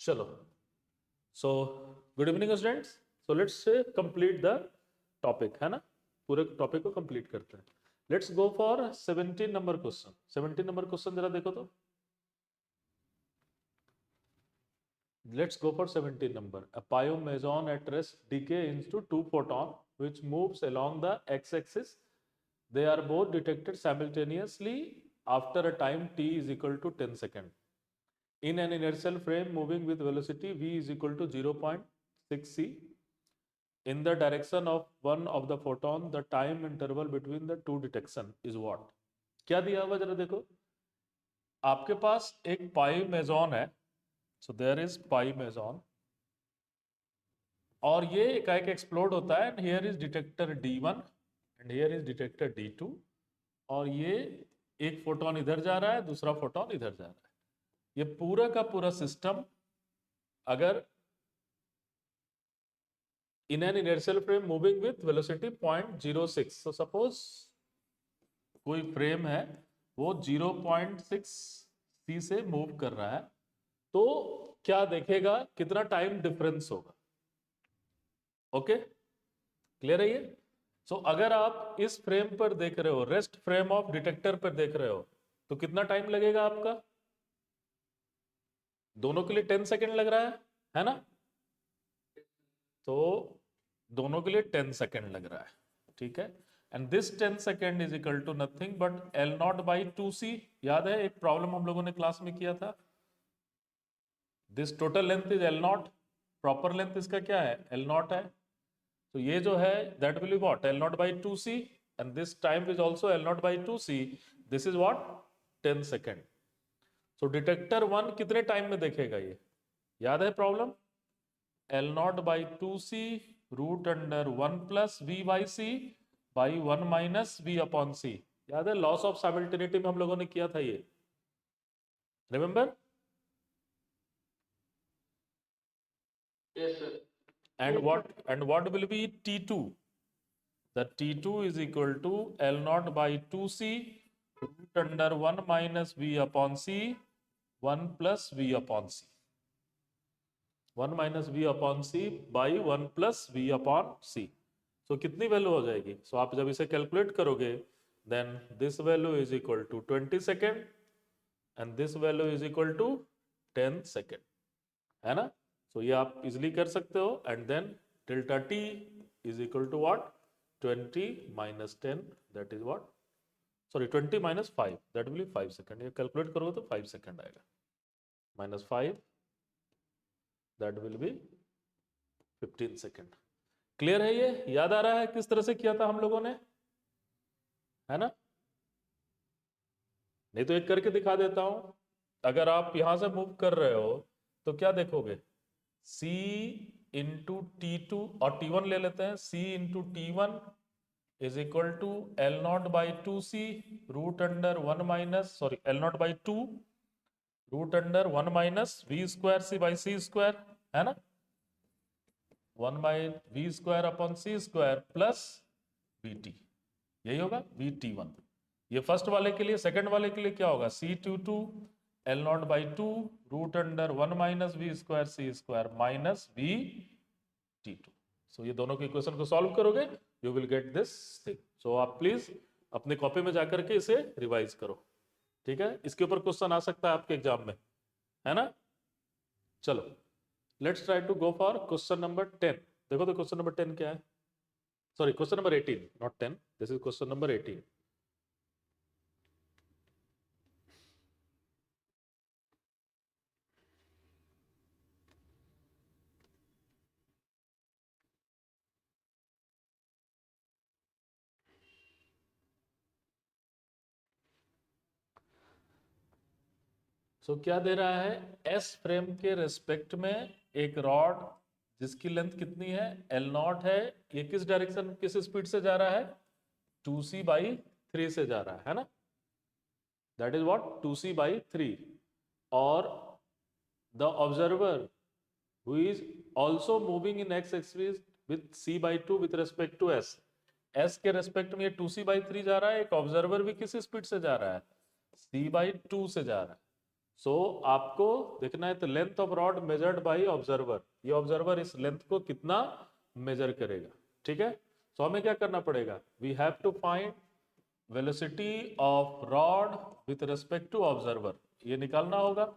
चलो, so good evening students. So let's complete the topic, है ना। पूरे टॉपिक को कंप्लीट करते हैं। Let's go for 17 number question. 17 number question जरा देखो तो। Let's go for 17 number. A pyomeson at rest decay into two photon which moves along the x-axis. They are both detected simultaneously after a time t is equal to 10 seconds. In an inertial frame moving with velocity v is equal to 0.6 c. In the direction of one of the photon, the time interval between the two detection is what? क्या दिया हुआ जरा देखो। आपके पास एक पाई मेजॉन है, so there is pi मेजॉन, और ये एकाएक एक्सप्लोड होता है। And here is detector D1 and here is detector D2, और ये एक फोटोन इधर जा रहा है, दूसरा फोटोन इधर जा रहा है। ये पूरा का पूरा सिस्टम अगर in an inertial frame moving with velocity 0.06, so suppose कोई फ्रेम है वो 0.6 c से मूव कर रहा है, तो क्या देखेगा, कितना टाइम डिफरेंस होगा। ओके, क्लियर है ये। सो अगर आप इस फ्रेम पर देख रहे हो, रेस्ट फ्रेम ऑफ डिटेक्टर पर देख रहे हो, तो कितना टाइम लगेगा आपका। दोनों के लिए 10 सेकेंड लग रहा है ना। तो दोनों के लिए 10 सेकेंड लग रहा है, ठीक है। And this 10 second is equal to nothing but L not by 2c। याद है एक प्रॉब्लम हम लोगों ने क्लास में किया था। This total length is L not, proper length इसका क्या है, एल नॉट है। तो ये जो है that will be what, l not by 2c, and this time is also l not by 2c। This is what, 10 second. So detector 1 कितने time में देखेगा ये, याद है problem. L not by 2c root under 1 plus v by c by 1 minus v upon c. याद है loss of साइमल्टेनिटी में हम लोगों ने किया था ये, remember. Yes, sir. and what will be t2? The t2 is equal to L naught by 2c root under 1 minus v upon c 1 plus v upon c, 1 minus v upon c by 1 plus v upon c। सो कितनी value हो जाएगी। सो आप जब इसे calculate करोगे, then this value is equal to 20 second and this value is equal to 10 second, है ना। So ये आप इजिली कर सकते हो। And then delta t is equal to what, 20 minus 10, that is what, sorry 20 minus 5, that will be 5 second. ये calculate करोगे तो 5 सेकेंड आएगा, minus 5 that will be 15 second. Clear है ये, याद आ रहा है किस तरह से किया था हम लोगों ने, है ना। नहीं तो एक करके दिखा देता हूं। अगर आप यहां से मूव कर रहे हो तो क्या देखोगे, c इंटू T2 और T1 ले लेते हैं, c into T1 is equal to L not by 2c root under 1 minus, sorry L not by 2 root under 1 minus V square C by C square, है ना। 1 by V square upon C square plus V T, यही होगा VT1। ये first वाले के लिए। Second वाले के लिए क्या होगा, C22 L not by 2 root under 1 minus V square C square minus VT2। So ये दोनों के इक्वेशन को सॉल्व करोगे, you will get this thing. So आप प्लीज अपने कॉपी में जाकर के इसे रिवाइज करो, ठीक है। इसके ऊपर क्वेश्चन आ सकता है आपके एग्जाम में, है ना। चलो, let's try to go for question number 10। देखो तो क्वेश्चन नंबर 10 क्या है, sorry question number 18, not 10, this is question number 18। So क्या दे रहा है, एस फ्रेम के रेस्पेक्ट में एक रॉड जिसकी लेंथ कितनी है, एल नॉट है। ये किस डायरेक्शन, किस स्पीड से जा रहा है, 2c बाई 3 से जा रहा है ना। That is what, 2c by 3। और the observer who is also moving in X axis with c by 2 with respect to s। s के रेस्पेक्ट में ये 2c बाई 3 जा रहा है। एक ऑब्जर्वर भी किस स्पीड से जा रहा है, c बाई 2 से जा रहा है। सो आपको देखना है तो length of rod measured by observer, ये ऑब्जर्वर इस लेंथ को कितना मेजर करेगा, ठीक है। सो हमें क्या करना पड़ेगा, we have to find velocity of rod with respect to observer, ये निकालना होगा।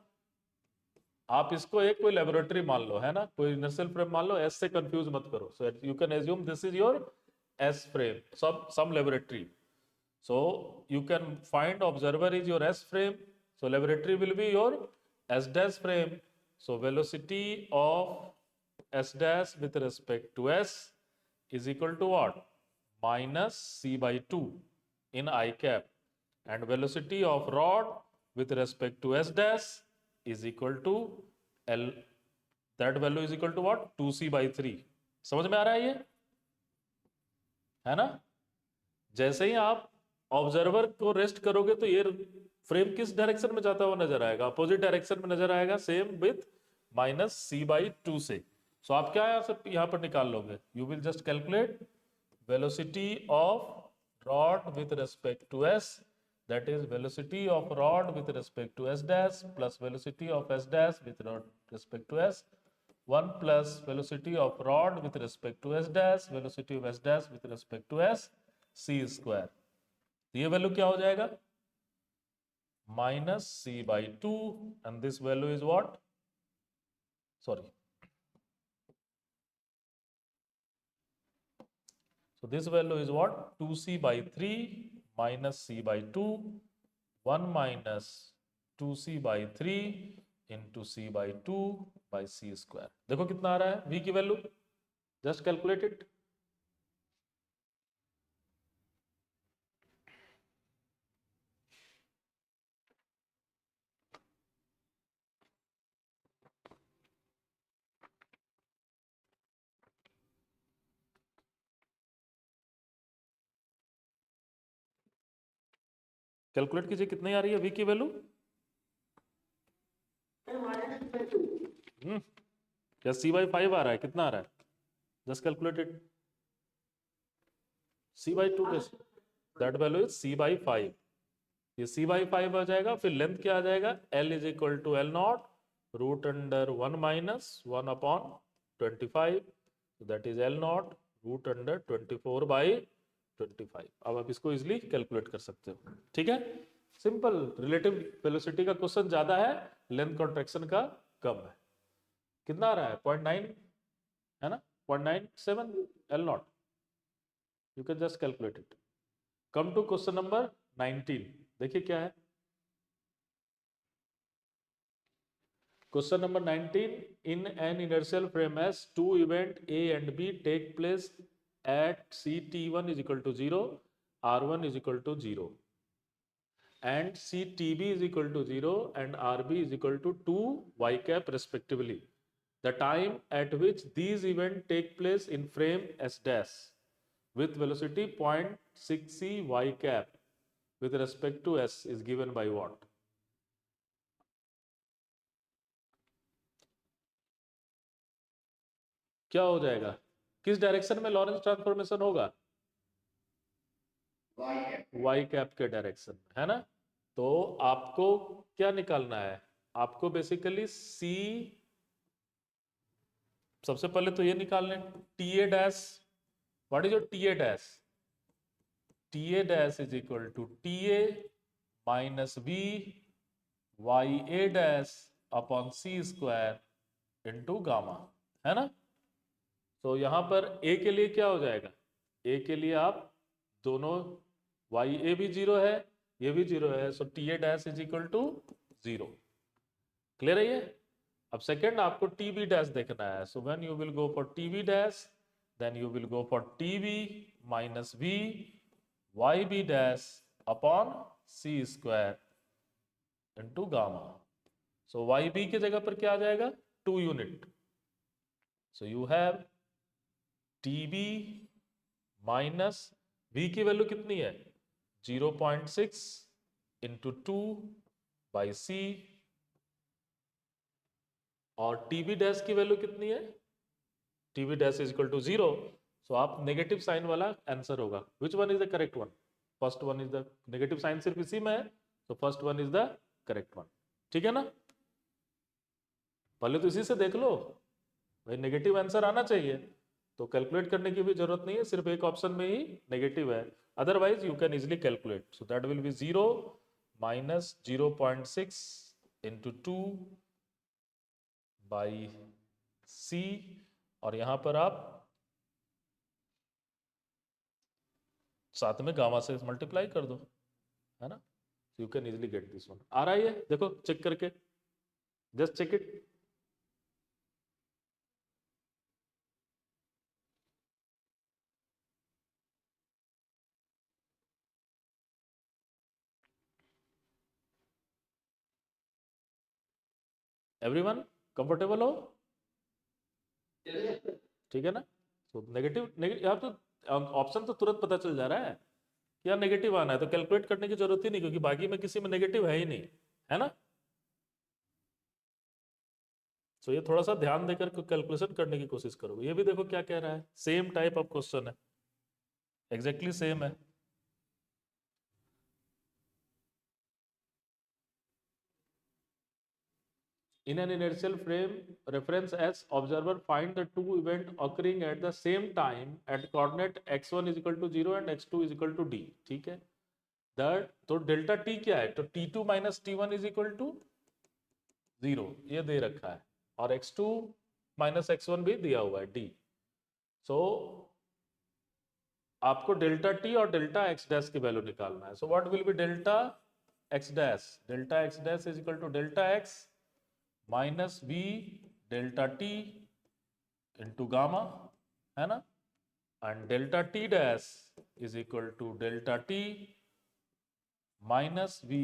आप इसको एक कोई लेबोरेटरी मान लो, है ना, कोई इनर्शियल फ्रेम मान लो, एस से कंफ्यूज मत करो। So you can assume this is your S frame, some laboratory. So you can find observer is your S frame. So laboratory will be your S dash frame. So velocity of S dash with respect to S is equal to what? Minus C by 2 in I cap. And velocity of rod with respect to S dash is equal to L. That value is equal to what? 2C by 3. समझ में आ रहा है ये? है ना? जैसे ही आप observer को रेस्ट करोगे तो ये फ्रेम किस डायरेक्शन में जाता हुआ नजर आएगा, अपोजिट डायरेक्शन में नजर आएगा, same with minus C by 2 से। सो आप क्या यहाँ पर निकाल लोगे, you will just calculate velocity of rod with respect to S, that is velocity of rod with respect to S dash plus velocity of S dash with respect to S, 1 plus velocity of rod with respect to S dash, velocity of S dash with respect to S, C square. ये value क्या हो जाएगा, minus C by 2, and this value is what, sorry, so this value is what, 2c by 3 minus c by 2, 1 minus 2c by 3 into c by 2 by c square। देखो कितना आ रहा है v की value, just calculate it. Calculate कीजिए कितनी आ रही है v की वैल्यू। क्या c बाई 5 आ रहा है, कितना आ रहा है, just calculate it. c by 2 कैसे, that value is c by 5, ये c बाई 5 आ जाएगा। फिर लेंथ क्या आ जाएगा, l is equal to L nought root under 1 minus 1 upon 25, that is L nought root under 24 by 25। अब आप इसको इजिली कैलकुलेट कर सकते हो, ठीक है, सिंपल। रिलेटिव वेलोसिटी का क्वेश्चन ज्यादा है, लेंथ कॉन्ट्रैक्शन का कम है। कितना आ रहा है, 0.9 है ना, 0.97 L nought, you can just calculate it. Come to question number 19, देखिए क्या है question number 19। In an inertial frame S, two event A and B take place at CT1 is equal to 0, R1 is equal to 0, and CTB is equal to 0 and RB is equal to 2 y cap respectively. The time at which these events take place in frame S dash with velocity 0.6 c y cap with respect to S is given by what? क्या हो जाएगा, किस direction में Lorentz transformation होगा, Y cap के direction में, है ना। तो आपको क्या निकालना है, आपको बेसिकली सी, सबसे पहले तो ये निकाल लें T A dash, what is your T A dash, T A dash is equal to T A minus B Y A dash upon C square into gamma, है ना। तो यहां पर ए के लिए क्या हो जाएगा, ए के लिए आप दोनों वाई ए भी 0 है, ये भी 0 है, so T A dash is equal to 0। Clear है ये। अब सेकेंड आपको टी बी डैश देखना है, so when you will go for T B dash, then you will go for T B minus V Y B dash upon C square into gamma. So Y B की जगह पर क्या आ जाएगा, 2 unit, so you have TB माइनस V की value कितनी है, 0.6 इंटू 2 बाई C, और TB डैश की वैल्यू कितनी है, TB dash is equal to 0, सो आप नेगेटिव साइन वाला आंसर होगा। Which one is the correct one, first one is the, negative sign सिर्फ इसी में है, तो first one is the correct one, ठीक है ना? पहले तो इसी से देख लो भाई, नेगेटिव आंसर आना चाहिए, तो कैलकुलेट करने की भी जरूरत नहीं है, सिर्फ एक ऑप्शन में ही नेगेटिव है, otherwise you can easily calculate. So that will be 0 minus 0.6 into 2 by C, और यहां पर आप साथ में गामा से मल्टीप्लाई कर दो, है ना? You can easily get this one. आ रहा है ये, देखो चेक करके, just check it. Everyone comfortable हो? ठीक है ना? तो नेगेटिव यहाँ तो ऑप्शन तो तुरंत पता चल जा रहा है कि यार नेगेटिव आना है, तो कैलकुलेट करने की जरूरत ही नहीं, क्योंकि बाकी में किसी में नेगेटिव है ही नहीं, है ना? तो ये थोड़ा सा ध्यान देकर कैलकुलेशन करने की कोशिश करो। ये भी देखो क्या कह रहा है, सेम टाइप ऑफ क्वेश्चन है, एग्जैक्टली सेम है। In an inertial frame reference as observer find the two event occurring at the same time at coordinate x1 is equal to 0 and x2 is equal to d, ठीक है? तो delta T क्या है? तो t2 minus t1 is equal to 0, ये दे रखा है, और x2 माइनस x1 भी दिया हुआ है d। सो आपको डेल्टा टी और डेल्टा एक्स डैश की वैल्यू निकालना है। So what will be delta X dash? Delta X dash is equal to delta X minus v delta T into gamma, है ना? And delta T dash is equal to delta T minus v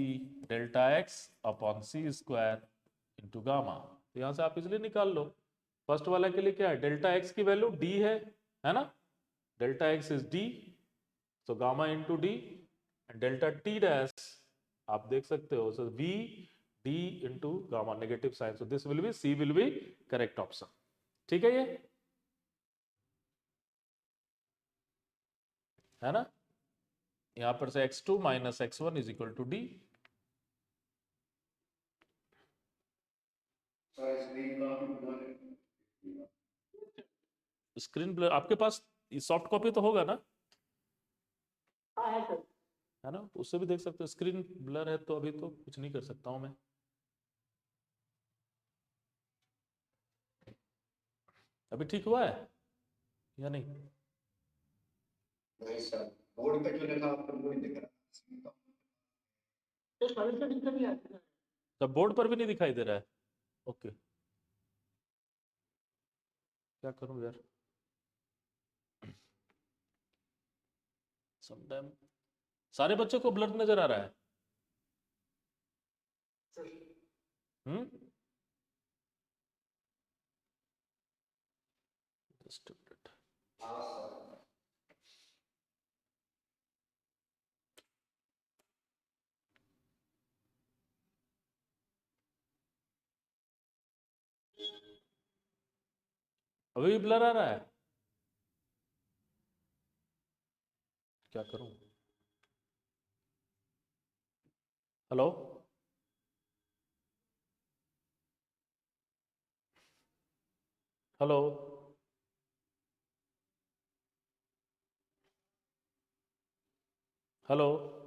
delta X upon C square into gamma. तो यहां से आप easily निकाल लो। First वाला के लिए क्या है? डेल्टा एक्स की वैल्यू d है ना? Delta x is d, so gamma into d, and delta t dash आप देख सकते हो, so v d into gamma, negative sign, so this will be c will be correct option, ठीक है? ये है ना? यहां पर से x2 माइनस x1 is equal to d। Screen blur आपके पास सॉफ्ट कॉपी तो होगा ना? है ना? उससे भी देख सकते हो, स्क्रीन ब्लर है तो अभी तो कुछ नहीं कर सकता हूं मैं। अभी ठीक हुआ है या नहीं? नहीं सर, बोर्ड पे जो लिखा आपको वो नहीं दिख रहा। तब बोर्ड पर भी नहीं दिखाई दे रहा है? ओके, क्या करूं यार, समटाइम सारे बच्चों को ब्लर नजर आ रहा है? हम्म, Just a minute. हाँ सर। अभी भी ब्लर आ रहा है? क्या करूं? Hello, hello, hello.